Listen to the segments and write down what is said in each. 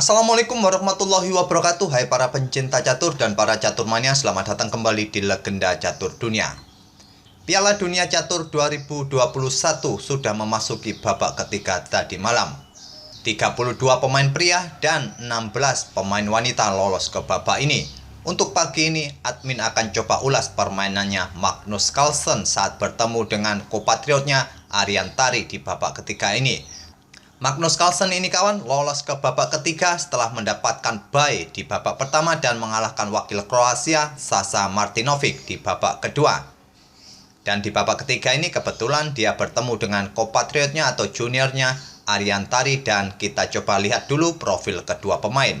Assalamualaikum warahmatullahi wabarakatuh. Hai para pencinta catur dan para catur mania, selamat datang kembali di Legenda Catur Dunia. Piala Dunia Catur 2021 sudah memasuki babak ketiga tadi malam. 32 pemain pria dan 16 pemain wanita lolos ke babak ini. Untuk pagi ini, admin akan coba ulas permainannya Magnus Carlsen saat bertemu dengan kompatriotnya Aryan Tari di babak ketiga ini. Magnus Carlsen ini kawan lolos ke babak ketiga setelah mendapatkan bye di babak pertama dan mengalahkan wakil Kroasia Sasa Martinovic di babak kedua. Dan di babak ketiga ini kebetulan dia bertemu dengan kompatriotnya atau juniornya Aryan Tari, dan kita coba lihat dulu profil kedua pemain.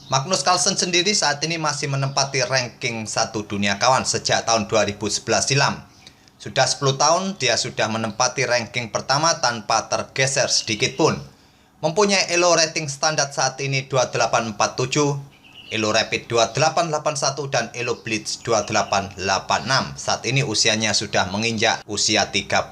Magnus Carlsen sendiri saat ini masih menempati ranking 1 dunia kawan sejak tahun 2011 silam. Sudah 10 tahun dia sudah menempati ranking pertama tanpa tergeser sedikit pun. Mempunyai elo rating standar saat ini 2847, elo rapid 2881 dan elo blitz 2886. Saat ini usianya sudah menginjak usia 31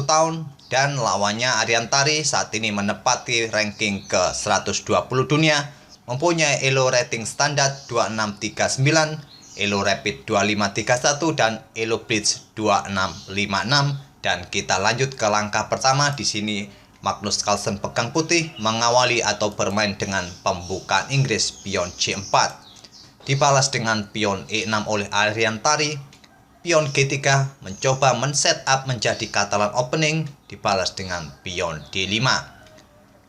tahun dan lawannya Aryan Tari saat ini menempati ranking ke 120 dunia. Mempunyai elo rating standar 2639, elo rapid 2531 dan elo blitz 2656. Dan kita lanjut ke langkah pertama. Di sini Magnus Carlsen pegang putih mengawali atau bermain dengan pembukaan Inggris pion C4. Dibalas dengan pion E6 oleh Aryan Tari. Pion G3 mencoba men-set up menjadi Catalan opening, dibalas dengan pion D5.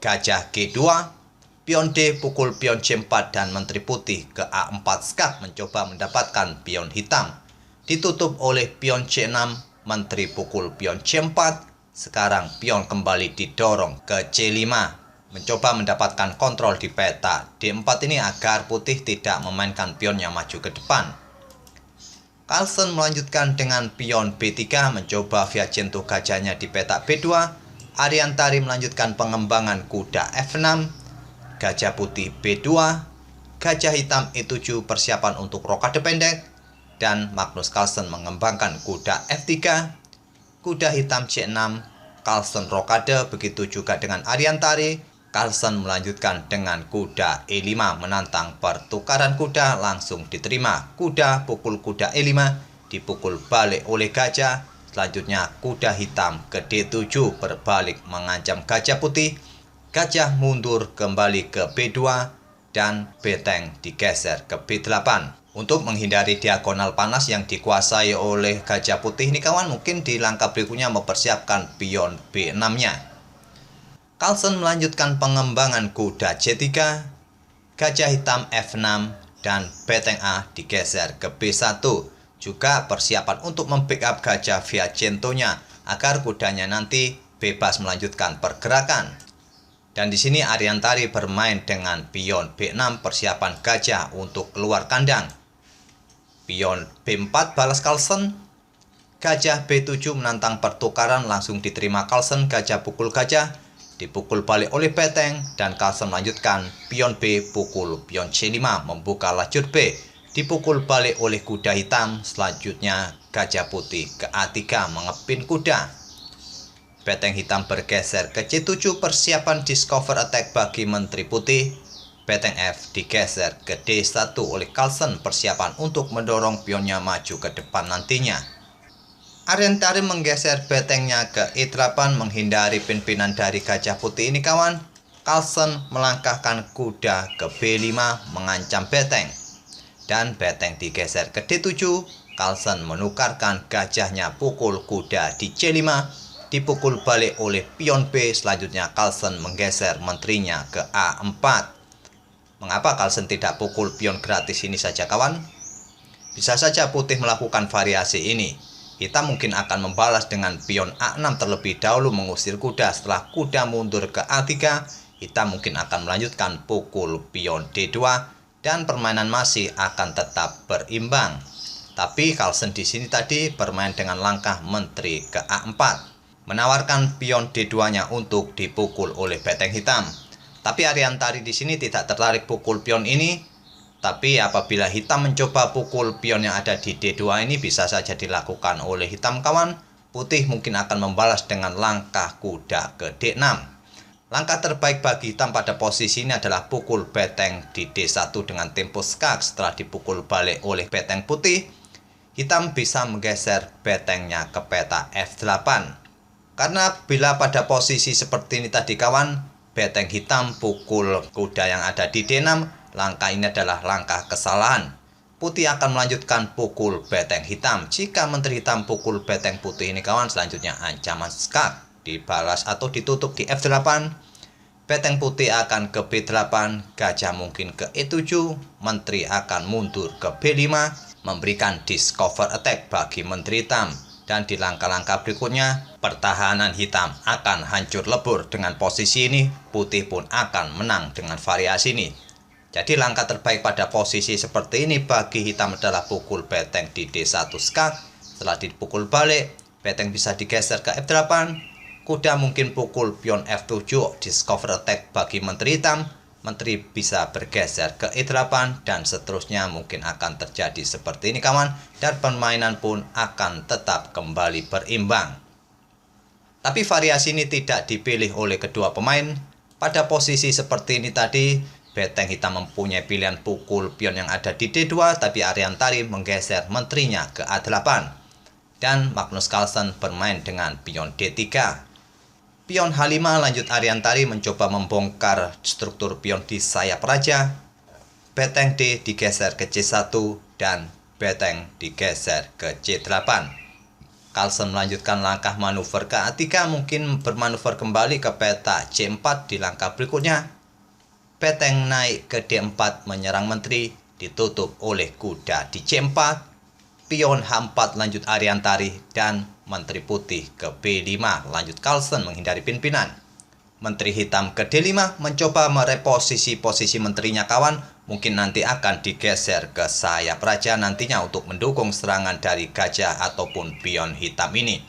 Gajah G2, pion D pukul pion C4 dan menteri putih ke A4 skak mencoba mendapatkan pion hitam. Ditutup oleh pion C6, menteri pukul pion C4. Sekarang pion kembali didorong ke C5, mencoba mendapatkan kontrol di peta D4 ini agar putih tidak memainkan pionnya maju ke depan. Carlsen melanjutkan dengan pion B3 mencoba Viajento gajahnya di peta B2. Aryan Tari melanjutkan pengembangan kuda F6. Gajah putih B2, gajah hitam E7 persiapan untuk rokade pendek, dan Magnus Carlsen mengembangkan kuda F3, kuda hitam C6, Carlsen rokade, begitu juga dengan Aryan Tari. Carlsen melanjutkan dengan kuda E5 menantang pertukaran kuda, langsung diterima kuda pukul kuda E5, dipukul balik oleh gajah. Selanjutnya kuda hitam ke D7 berbalik mengancam gajah putih. Gajah mundur kembali ke B2 dan beteng digeser ke B8. Untuk menghindari diagonal panas yang dikuasai oleh gajah putih ini kawan, mungkin di langkah berikutnya mempersiapkan pion B6-nya. Carlsen melanjutkan pengembangan kuda C3, gajah hitam F6 dan beteng A digeser ke B1. Juga persiapan untuk membackup gajah Viajentonya agar kudanya nanti bebas melanjutkan pergerakan. Dan di sini Aryan Tari bermain dengan pion B6 persiapan gajah untuk keluar kandang. Pion B4 balas Carlsen. Gajah B7 menantang pertukaran, langsung diterima Carlsen. Gajah pukul gajah, dipukul balik oleh beteng, dan Carlsen melanjutkan pion B pukul pion C5 membuka lajur B, dipukul balik oleh kuda hitam. Selanjutnya gajah putih ke A3 mengepin kuda. Beteng hitam bergeser ke C7 persiapan discover attack bagi menteri putih. Beteng F digeser ke D1 oleh Carlsen persiapan untuk mendorong pionnya maju ke depan nantinya. Aryan Tari menggeser betengnya ke E8 menghindari pimpinan dari gajah putih ini kawan. Carlsen melangkahkan kuda ke B5 mengancam beteng. Dan beteng digeser ke D7. Carlsen menukarkan gajahnya pukul kuda di C5, dipukul balik oleh pion B. Selanjutnya Carlsen menggeser menterinya ke A4. Mengapa Carlsen tidak pukul pion gratis ini saja kawan? Bisa saja putih melakukan variasi ini. Hitam mungkin akan membalas dengan pion A6 terlebih dahulu mengusir kuda. Setelah kuda mundur ke A3, hitam mungkin akan melanjutkan pukul pion D2 dan permainan masih akan tetap berimbang. Tapi Carlsen di sini tadi bermain dengan langkah menteri ke A4. Menawarkan pion D2-nya untuk dipukul oleh beteng hitam. Tapi Aryan Tari di sini tidak tertarik pukul pion ini. Tapi apabila hitam mencoba pukul pion yang ada di D2 ini, bisa saja dilakukan oleh hitam kawan. Putih mungkin akan membalas dengan langkah kuda ke D6. Langkah terbaik bagi hitam pada posisi ini adalah pukul beteng di D1 dengan tempo skak. Setelah dipukul balik oleh beteng putih, hitam bisa menggeser betengnya ke peta F8. Karena bila pada posisi seperti ini tadi kawan, beteng hitam pukul kuda yang ada di D6, langkah ini adalah langkah kesalahan. Putih akan melanjutkan pukul beteng hitam. Jika menteri hitam pukul beteng putih ini kawan, selanjutnya ancaman skak. Dibalas atau ditutup di F8, beteng putih akan ke B8, gajah mungkin ke E7, menteri akan mundur ke B5, memberikan discover attack bagi menteri hitam. Dan di langkah-langkah berikutnya, pertahanan hitam akan hancur lebur. Dengan posisi ini, putih pun akan menang dengan variasi ini. Jadi langkah terbaik pada posisi seperti ini bagi hitam adalah pukul beteng di D1 skak. Setelah dipukul balik, beteng bisa digeser ke F8, kuda mungkin pukul pion F7, discover attack bagi menteri hitam, menteri bisa bergeser ke E8, dan seterusnya mungkin akan terjadi seperti ini kawan, dan permainan pun akan tetap kembali berimbang. Tapi variasi ini tidak dipilih oleh kedua pemain. Pada posisi seperti ini tadi, beteng hitam mempunyai pilihan pukul pion yang ada di D2, tapi Ariantari menggeser menterinya ke A8. Dan Magnus Carlsen bermain dengan pion D3. Pion H5 lanjut Ariantari mencoba membongkar struktur pion di sayap raja. Beteng D digeser ke C1 dan beteng digeser ke C8. Carlsen melanjutkan langkah manuver ke A3, mungkin bermanuver kembali ke peta C4 di langkah berikutnya. Beteng naik ke D4 menyerang menteri, ditutup oleh kuda di C4. Pion H4 lanjut Ariantari dan menteri putih ke B5 lanjut Carlsen menghindari pimpinan. Menteri hitam ke D5 mencoba mereposisi posisi menterinya kawan, mungkin nanti akan digeser ke sayap raja nantinya untuk mendukung serangan dari gajah ataupun pion hitam ini.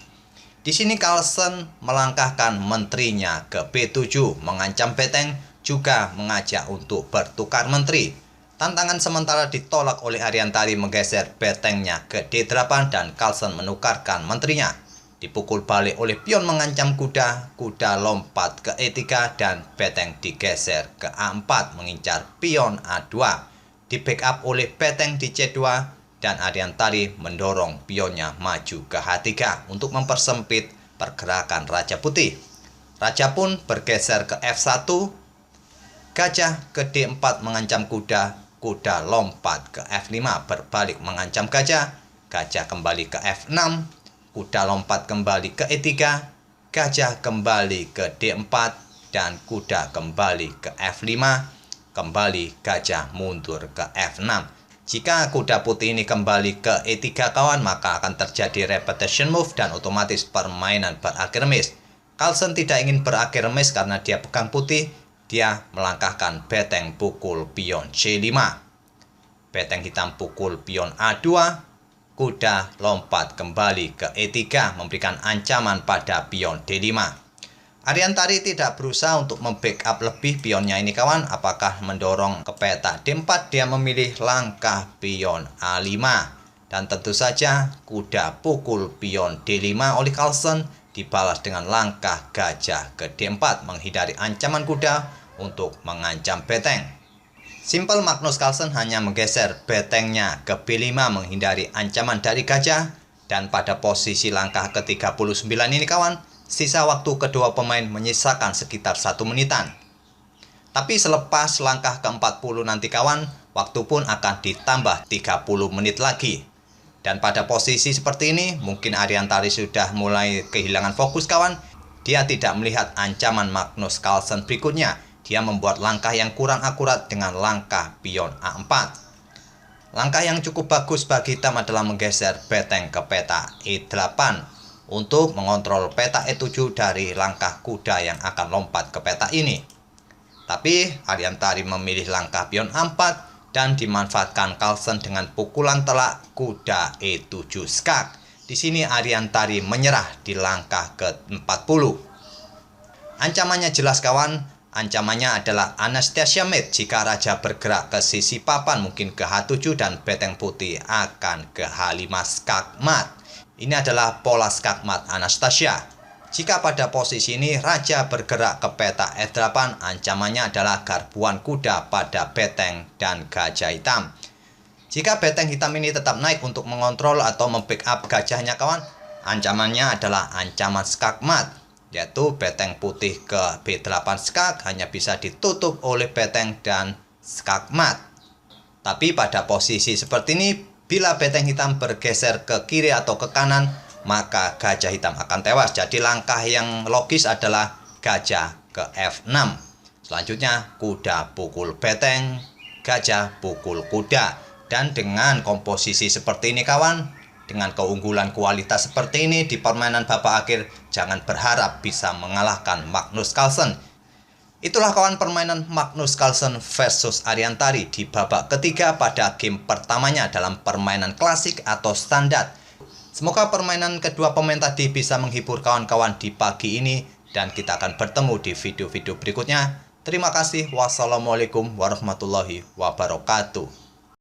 Di sini Carlsen melangkahkan menterinya ke B7, mengancam beteng, juga mengajak untuk bertukar menteri. Tantangan sementara ditolak oleh Ariantari menggeser betengnya ke D8 dan Carlsen menukarkan menterinya. Dipukul balik oleh pion mengancam kuda, kuda lompat ke E3 dan beteng digeser ke A4 mengincar pion A2. Di backup oleh beteng di C2 dan Ariantari mendorong pionnya maju ke H3 untuk mempersempit pergerakan Raja Putih. Raja pun bergeser ke F1, gajah ke D4 mengancam kuda, kuda lompat ke F5 berbalik mengancam gajah, gajah kembali ke F6, kuda lompat kembali ke E3, gajah kembali ke D4, dan kuda kembali ke F5, kembali gajah mundur ke F6. Jika kuda putih ini kembali ke E3 kawan, maka akan terjadi repetition move dan otomatis permainan berakhir miss. Carlsen tidak ingin berakhir miss karena dia pegang putih. Dia melangkahkan beteng pukul pion C5. Beteng hitam pukul pion A2. Kuda lompat kembali ke E3 memberikan ancaman pada pion D5. Ariantari tidak berusaha untuk membackup lebih pionnya ini kawan. Apakah mendorong ke peta D4? Dia memilih langkah pion A5. Dan tentu saja kuda pukul pion D5 oleh Carlsen dibalas dengan langkah gajah ke D4 menghindari ancaman kuda untuk mengancam beteng. Simpel Magnus Carlsen hanya menggeser betengnya ke B5 menghindari ancaman dari gajah. Dan pada posisi langkah ke-39 ini kawan, sisa waktu kedua pemain menyisakan sekitar 1 menitan. Tapi selepas langkah ke-40 nanti kawan, waktu pun akan ditambah 30 menit lagi. Dan pada posisi seperti ini, mungkin Ariantari sudah mulai kehilangan fokus kawan. Dia tidak melihat ancaman Magnus Carlsen berikutnya. Dia membuat langkah yang kurang akurat dengan langkah pion A4. Langkah yang cukup bagus bagi hitam adalah menggeser beteng ke peta E8 untuk mengontrol peta E7 dari langkah kuda yang akan lompat ke peta ini. Tapi Ariantari memilih langkah pion A4 dan dimanfaatkan Carlsen dengan pukulan telak kuda E7 skak. Di sini Ariantari menyerah di langkah ke-40. Ancamannya jelas kawan. Ancamannya adalah Anastasia Mate. Jika raja bergerak ke sisi papan mungkin ke H7 dan beteng putih akan ke H5 skakmat. Ini adalah pola skakmat Anastasia. Jika pada posisi ini raja bergerak ke peta F8, ancamannya adalah garbuan kuda pada beteng dan gajah hitam. Jika beteng hitam ini tetap naik untuk mengontrol atau membackup gajahnya kawan, ancamannya adalah ancaman skak mat, yaitu beteng putih ke B8 skak hanya bisa ditutup oleh beteng dan skak mat. Tapi pada posisi seperti ini, bila beteng hitam bergeser ke kiri atau ke kanan, maka gajah hitam akan tewas. Jadi langkah yang logis adalah gajah ke F6. Selanjutnya kuda pukul beteng, gajah pukul kuda. Dan dengan komposisi seperti ini kawan, dengan keunggulan kualitas seperti ini di permainan babak akhir, jangan berharap bisa mengalahkan Magnus Carlsen. Itulah kawan permainan Magnus Carlsen versus Ariantari di babak ketiga pada game pertamanya dalam permainan klasik atau standar. Semoga permainan kedua pemain tadi bisa menghibur kawan-kawan di pagi ini, dan kita akan bertemu di video-video berikutnya. Terima kasih. Wassalamualaikum warahmatullahi wabarakatuh.